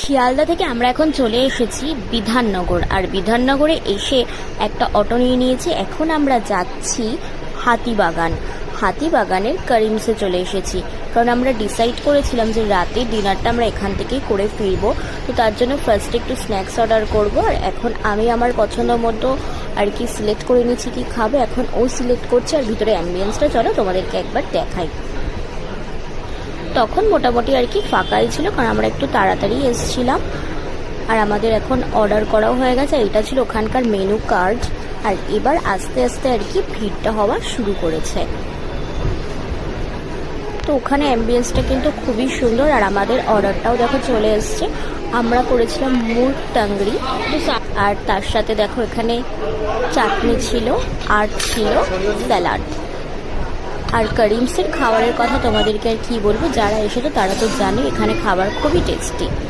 শিয়ালদা থেকে আমরা এখন চলে এসেছি বিধাননগর। আর বিধাননগরে এসে একটা অটো নিয়ে নিয়েছি। এখন আমরা যাচ্ছি হাতিবাগান। হাতিবাগানের করিমসে চলে এসেছি, কারণ আমরা ডিসাইড করেছিলাম যে রাতে ডিনারটা আমরা এখান থেকেই করে ফিরবো। তো তার জন্য ফার্স্টে একটু স্ন্যাক্স অর্ডার করব। আর এখন আমি আমার পছন্দ মতো আর কি সিলেক্ট করে নিচ্ছি কি খাবো। এখন ও সিলেক্ট করছে। আর ভিতরে অ্যাম্বিয়েন্সটা চলো তোমাদেরকে একবার দেখাই। তখন মোটামুটি আর কি ফাঁকাই ছিল, কারণ আমরা একটু তাড়াতাড়ি এসেছিলাম। আর আমাদের এখন অর্ডার করাও হয়ে গেছে। এটা ছিল ওখানকার মেনু কার্ড। আর এবার আস্তে আস্তে আর কি ভিড়টা হওয়া শুরু করেছে। তো ওখানে অ্যাম্বিয়েন্সটা কিন্তু খুবই সুন্দর। আর আমাদের অর্ডারটাও দেখো চলে এসছে। আমরা করেছিলাম মুগ টাংরি, আর তার সাথে দেখো এখানে চাটনি ছিল আর ছিল স্যালাড। আর করিমসের খাবারের কথা তোমাদেরকে আর কি বলবো, যারা এসেছো তারা তো জানে এখানে খাবার খুবই টেস্টি।